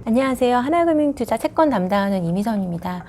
안녕하세요. 하나금융투자 채권 담당하는 이미선입니다.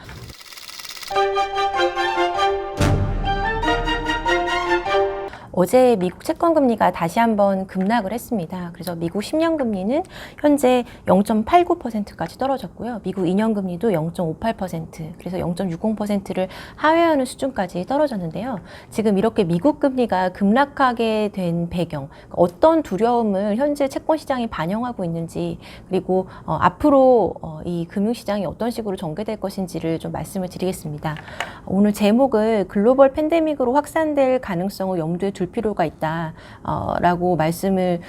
어제 미국 채권 금리가 다시 한번 급락을 했습니다. 그래서 미국 10년 금리는 현재 0.89%까지 떨어졌고요. 미국 2년 금리도 0.58%, 그래서 0.60%를 하회하는 수준까지 떨어졌는데요. 지금 이렇게 미국 금리가 급락하게 된 배경, 어떤 두려움을 현재 채권 시장이 반영하고 있는지, 그리고 앞으로 이 금융시장이 어떤 식으로 전개될 것인지를 좀 말씀을 드리겠습니다. 오늘 제목을 글로벌 팬데믹으로 확산될 가능성을 염두에 둘 필요가 있다 라고 말씀을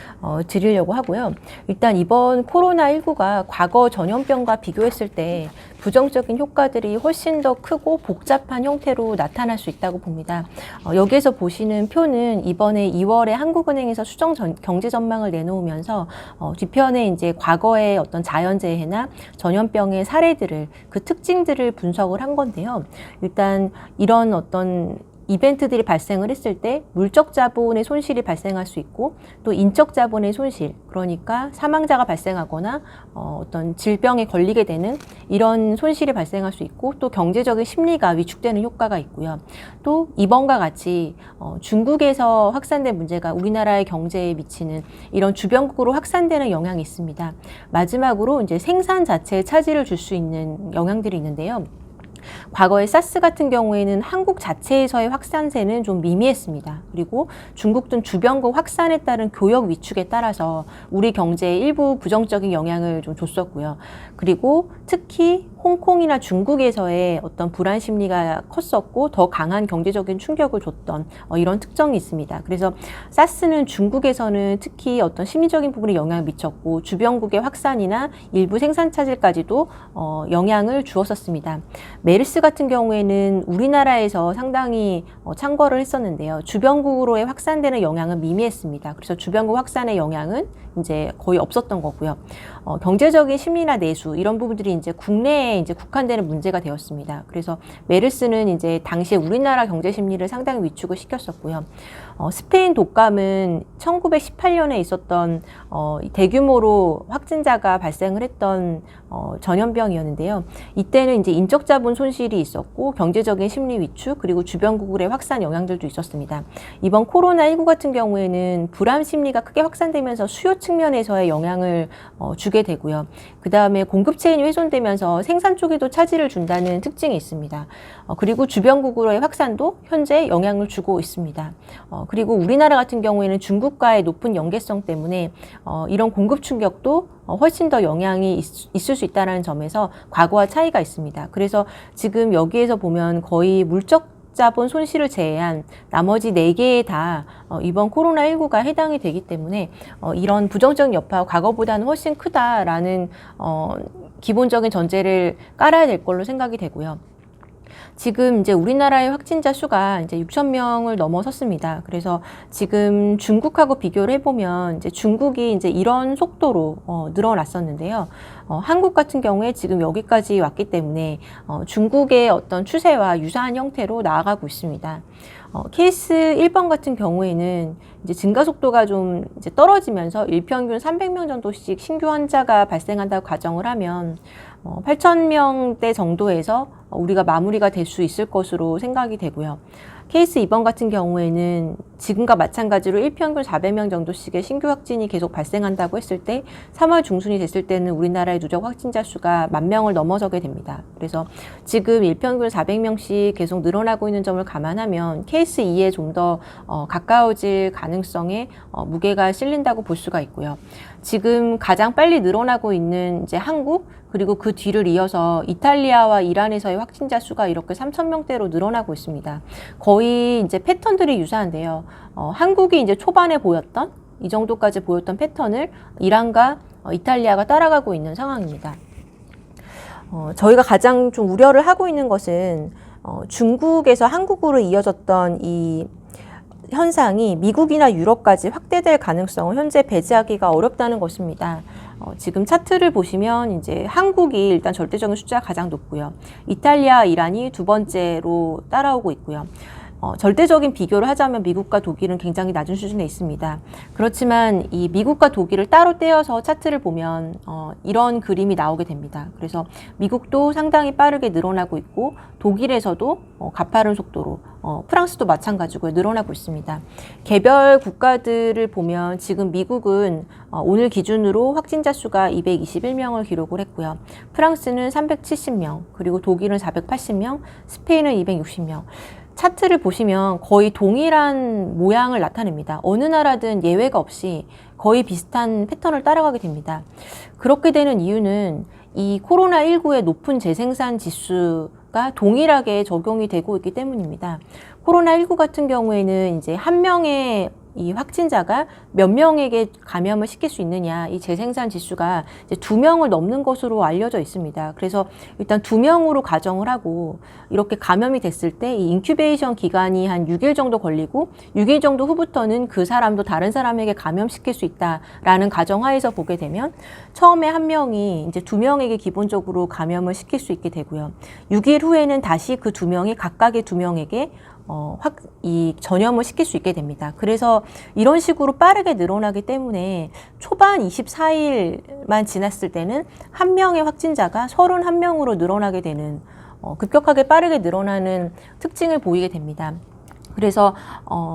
드리려고 하고요. 일단 이번 코로나19가 과거 전염병과 비교했을 때 부정적인 효과들이 훨씬 더 크고 복잡한 형태로 나타날 수 있다고 봅니다. 여기에서 보시는 표는 이번에 2월에 한국은행에서 수정 경제 전망을 내놓으면서 뒤편에 이제 과거의 어떤 자연재해나 전염병의 사례들을, 그 특징들을 분석을 한 건데요. 일단 이런 어떤 이벤트들이 발생을 했을 때 물적 자본의 손실이 발생할 수 있고, 또 인적 자본의 손실, 그러니까 사망자가 발생하거나 어떤 질병에 걸리게 되는 이런 손실이 발생할 수 있고, 또 경제적인 심리가 위축되는 효과가 있고요. 또 이번과 같이 중국에서 확산된 문제가 우리나라의 경제에 미치는 이런 주변국으로 확산되는 영향이 있습니다. 마지막으로 이제 생산 자체에 차질을 줄 수 있는 영향들이 있는데요. 과거에 사스 같은 경우에는 한국 자체에서의 확산세는 좀 미미했습니다. 그리고 중국 등 주변국 확산에 따른 교역 위축에 따라서 우리 경제에 일부 부정적인 영향을 좀 줬었고요. 그리고 특히 홍콩이나 중국에서의 어떤 불안 심리가 컸었고 더 강한 경제적인 충격을 줬던 이런 특성이 있습니다. 그래서 사스는 중국에서는 특히 어떤 심리적인 부분에 영향을 미쳤고, 주변국의 확산이나 일부 생산 차질까지도 영향을 주었었습니다. 메르스 같은 경우에는 우리나라에서 상당히 창궐을 했었는데요. 주변국으로의 확산되는 영향은 미미했습니다. 그래서 주변국 확산의 영향은 이제 거의 없었던 거고요. 경제적인 심리나 내수, 이런 부분들이 이제 국내에 이제 국한되는 문제가 되었습니다. 그래서 메르스는 이제 당시에 우리나라 경제 심리를 상당히 위축을 시켰었고요. 스페인 독감은 1918년에 있었던 대규모로 확진자가 발생을 했던 전염병이었는데요. 이때는 이제 인적 자본 손실이 있었고, 경제적인 심리 위축, 그리고 주변국의 확산 영향들도 있었습니다. 이번 코로나19 같은 경우에는 불안 심리가 크게 확산되면서 수요 측면에서의 영향을 주게 되고요. 그 다음에 공급 체인이 훼손되면서 생산 쪽에도 차질을 준다는 특징이 있습니다. 그리고 주변국으로의 확산도 현재 영향을 주고 있습니다. 그리고 우리나라 같은 경우에는 중국과의 높은 연계성 때문에 이런 공급 충격도 훨씬 더 영향이 있을 수 있다는 점에서 과거와 차이가 있습니다. 그래서 지금 여기에서 보면 거의 물적 자본 손실을 제외한 나머지 4개에 다 이번 코로나19가 해당이 되기 때문에 이런 부정적인 여파가 과거보다는 훨씬 크다라는 기본적인 전제를 깔아야 될 걸로 생각이 되고요. 지금 이제 우리나라의 확진자 수가 이제 6,000명을 넘어섰습니다. 그래서 지금 중국하고 비교를 해보면 이제 중국이 이제 이런 속도로 늘어났었는데요. 한국 같은 경우에 지금 여기까지 왔기 때문에 중국의 어떤 추세와 유사한 형태로 나아가고 있습니다. 케이스 1번 같은 경우에는 이제 증가 속도가 좀 이제 떨어지면서 일평균 300명 정도씩 신규 환자가 발생한다고 가정을 하면 8,000명대 정도에서 우리가 마무리가 될 수 있을 것으로 생각이 되고요. 케이스 2번 같은 경우에는 지금과 마찬가지로 일평균 400명 정도씩의 신규 확진이 계속 발생한다고 했을 때 3월 중순이 됐을 때는 우리나라의 누적 확진자 수가 10,000명을 넘어서게 됩니다. 그래서 지금 일평균 400명씩 계속 늘어나고 있는 점을 감안하면 케이스 2에 좀 더 가까워질 가능성에 무게가 실린다고 볼 수가 있고요. 지금 가장 빨리 늘어나고 있는 이제 한국, 그리고 그 뒤를 이어서 이탈리아와 이란에서의 확진자 수가 이렇게 3,000명대로 늘어나고 있습니다. 거의 이제 패턴들이 유사한데요. 한국이 이제 초반에 보였던 이 정도까지 보였던 패턴을 이란과 이탈리아가 따라가고 있는 상황입니다. 저희가 가장 좀 우려를 하고 있는 것은 중국에서 한국으로 이어졌던 이 현상이 미국이나 유럽까지 확대될 가능성을 현재 배제하기가 어렵다는 것입니다. 지금 차트를 보시면 이제 한국이 일단 절대적인 숫자가 가장 높고요. 이탈리아, 이란이 두 번째로 따라오고 있고요. 절대적인 비교를 하자면 미국과 독일은 굉장히 낮은 수준에 있습니다. 그렇지만 이 미국과 독일을 따로 떼어서 차트를 보면 이런 그림이 나오게 됩니다. 그래서 미국도 상당히 빠르게 늘어나고 있고 독일에서도 가파른 속도로 프랑스도 마찬가지고 늘어나고 있습니다. 개별 국가들을 보면 지금 미국은 오늘 기준으로 확진자 수가 221명을 기록을 했고요. 프랑스는 370명, 그리고 독일은 480명, 스페인은 260명. 차트를 보시면 거의 동일한 모양을 나타냅니다. 어느 나라든 예외가 없이 거의 비슷한 패턴을 따라가게 됩니다. 그렇게 되는 이유는 이 코로나19의 높은 재생산 지수가 동일하게 적용이 되고 있기 때문입니다. 코로나19 같은 경우에는 이제 한 명의 이 확진자가 몇 명에게 감염을 시킬 수 있느냐, 이 재생산 지수가 이제 2명을 넘는 것으로 알려져 있습니다. 그래서 일단 2명으로 가정을 하고 이렇게 감염이 됐을 때 이 인큐베이션 기간이 한 6일 정도 걸리고 6일 정도 후부터는 그 사람도 다른 사람에게 감염시킬 수 있다라는 가정하에서 보게 되면 처음에 한 명이 이제 2명에게 기본적으로 감염을 시킬 수 있게 되고요. 6일 후에는 다시 그 2명이 각각의 2명에게 이 전염을 시킬 수 있게 됩니다. 그래서 이런 식으로 빠르게 늘어나기 때문에 초반 24일만 지났을 때는 한 명의 확진자가 31명으로 늘어나게 되는 급격하게 빠르게 늘어나는 특징을 보이게 됩니다. 그래서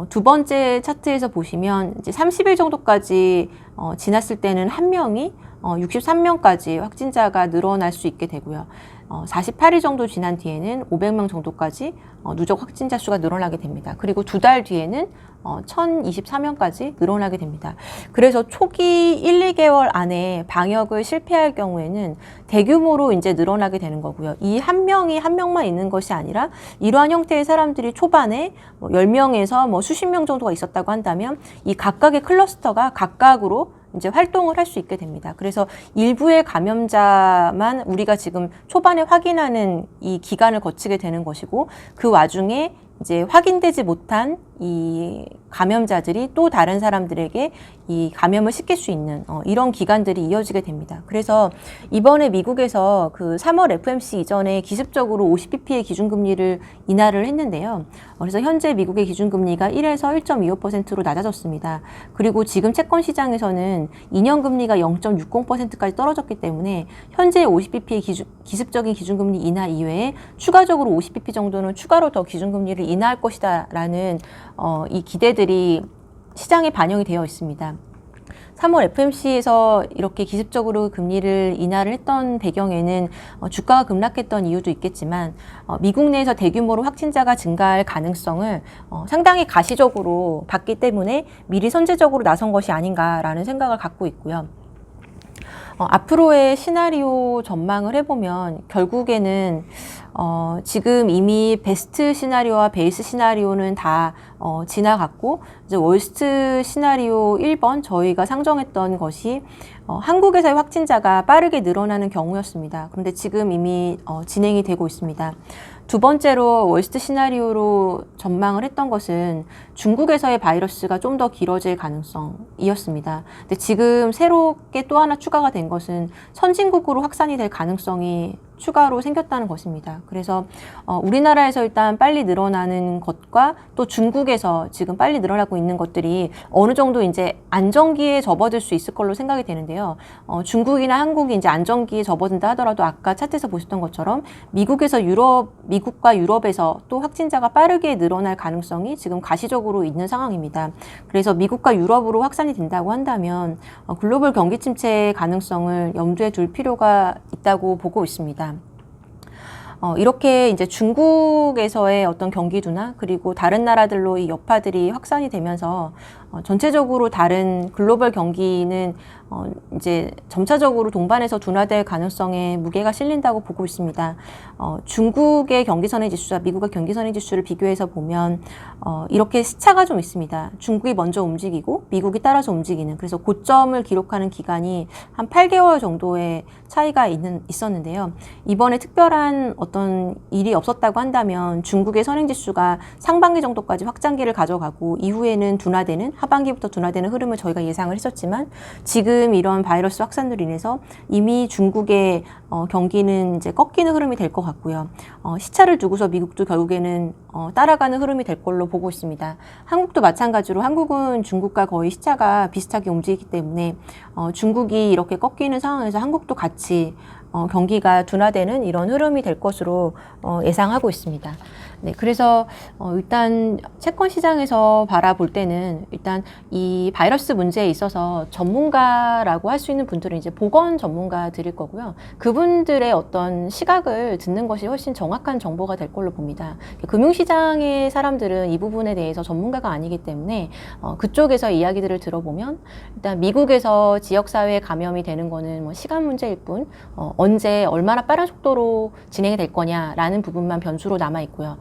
두 번째 차트에서 보시면 이제 30일 정도까지 지났을 때는 한 명이 63명까지 확진자가 늘어날 수 있게 되고요. 48일 정도 지난 뒤에는 500명 정도까지 누적 확진자 수가 늘어나게 됩니다. 그리고 2달 뒤에는 1024명까지 늘어나게 됩니다. 그래서 초기 1, 2개월 안에 방역을 실패할 경우에는 대규모로 이제 늘어나게 되는 거고요. 이 한 명이 한 명만 있는 것이 아니라 이러한 형태의 사람들이 초반에 10명에서 수십 명 정도가 있었다고 한다면 이 각각의 클러스터가 각각으로 이제 활동을 할 수 있게 됩니다. 그래서 일부의 감염자만 우리가 지금 초반에 확인하는 이 기간을 거치게 되는 것이고 그 와중에 이제 확인되지 못한 이 감염자들이 또 다른 사람들에게 이 감염을 시킬 수 있는 이런 기간들이 이어지게 됩니다. 그래서 이번에 미국에서 그 3월 FOMC 이전에 기습적으로 50bp의 기준금리를 인하를 했는데요. 그래서 현재 미국의 기준금리가 1에서 1.25%로 낮아졌습니다. 그리고 지금 채권 시장에서는 2년 금리가 0.60%까지 떨어졌기 때문에 현재 50bp의 기습적인 기준금리 인하 이외에 추가적으로 50bp 정도는 추가로 더 기준금리를 인하할 것이다라는 이 기대들이 시장에 반영이 되어 있습니다. 3월 FOMC에서 이렇게 기습적으로 금리를 인하를 했던 배경에는 주가가 급락했던 이유도 있겠지만 미국 내에서 대규모로 확진자가 증가할 가능성을 상당히 가시적으로 봤기 때문에 미리 선제적으로 나선 것이 아닌가라는 생각을 갖고 있고요. 앞으로의 시나리오 전망을 해보면 결국에는 지금 이미 베스트 시나리오와 베이스 시나리오는 다 지나갔고 이제 월스트 시나리오 1번 저희가 상정했던 것이 한국에서의 확진자가 빠르게 늘어나는 경우였습니다. 그런데 지금 이미 진행이 되고 있습니다. 두 번째로 월스트 시나리오로 전망을 했던 것은 중국에서의 바이러스가 좀 더 길어질 가능성이었습니다. 근데 지금 새롭게 또 하나 추가가 된 것은 선진국으로 확산이 될 가능성이 추가로 생겼다는 것입니다. 그래서 우리나라에서 일단 빨리 늘어나는 것과 또 중국에서 지금 빨리 늘어나고 있는 것들이 어느 정도 이제 안정기에 접어들 수 있을 걸로 생각이 되는데요. 중국이나 한국이 이제 안정기에 접어든다 하더라도 아까 차트에서 보셨던 것처럼 미국과 유럽에서 또 확진자가 빠르게 늘어날 가능성이 지금 가시적으로 있는 상황입니다. 그래서 미국과 유럽으로 확산이 된다고 한다면 글로벌 경기 침체의 가능성을 염두에 둘 필요가 있다고 보고 있습니다. 이렇게 이제 중국에서의 어떤 경기도나 그리고 다른 나라들로 이 여파들이 확산이 되면서 전체적으로 다른 글로벌 경기는 이제 점차적으로 동반해서 둔화될 가능성에 무게가 실린다고 보고 있습니다. 중국의 경기선행 지수와 미국의 경기선행 지수를 비교해서 보면 이렇게 시차가 좀 있습니다. 중국이 먼저 움직이고 미국이 따라서 움직이는, 그래서 고점을 기록하는 기간이 한 8개월 정도의 차이가 있었는데요. 이번에 특별한 어떤 일이 없었다고 한다면 중국의 선행지수가 상반기 정도까지 확장기를 가져가고 이후에는 둔화되는 하반기부터 둔화되는 흐름을 저희가 예상을 했었지만 지금 이런 바이러스 확산으로 인해서 이미 중국의 경기는 이제 꺾이는 흐름이 될 것 같고요. 시차를 두고서 미국도 결국에는 따라가는 흐름이 될 걸로 보고 있습니다. 한국도 마찬가지로 한국은 중국과 거의 시차가 비슷하게 움직이기 때문에 중국이 이렇게 꺾이는 상황에서 한국도 같이 경기가 둔화되는 이런 흐름이 될 것으로 예상하고 있습니다. 네, 그래서 일단 채권 시장에서 바라볼 때는 일단 이 바이러스 문제에 있어서 전문가라고 할 수 있는 분들은 이제 보건 전문가들일 거고요. 그분들의 어떤 시각을 듣는 것이 훨씬 정확한 정보가 될 걸로 봅니다. 금융시장의 사람들은 이 부분에 대해서 전문가가 아니기 때문에 그쪽에서 이야기들을 들어보면 일단 미국에서 지역사회에 감염이 되는 거는 뭐 시간 문제일 뿐 언제 얼마나 빠른 속도로 진행이 될 거냐라는 부분만 변수로 남아 있고요.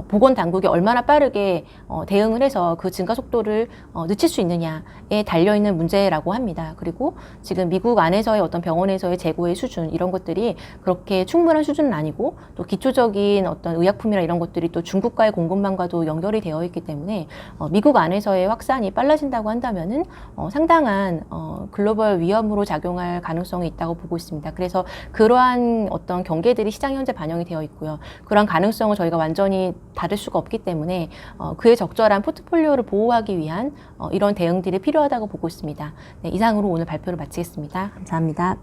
보건 당국이 얼마나 빠르게 대응을 해서 그 증가 속도를 늦출 수 있느냐에 달려 있는 문제라고 합니다. 그리고 지금 미국 안에서의 어떤 병원에서의 재고의 수준 이런 것들이 그렇게 충분한 수준은 아니고 또 기초적인 어떤 의약품이나 이런 것들이 또 중국과의 공급망과도 연결이 되어 있기 때문에 미국 안에서의 확산이 빨라진다고 한다면은 상당한 글로벌 위험으로 작용할 가능성이 있다고 보고 있습니다. 그래서 그러한 어떤 경계들이 시장에 현재 반영이 되어 있고요. 그러한 가능성을 저희가 완전히 닫을 수가 없기 때문에 그에 적절한 포트폴리오를 보호하기 위한 이런 대응들이 필요하다고 보고 있습니다. 네, 이상으로 오늘 발표를 마치겠습니다. 감사합니다.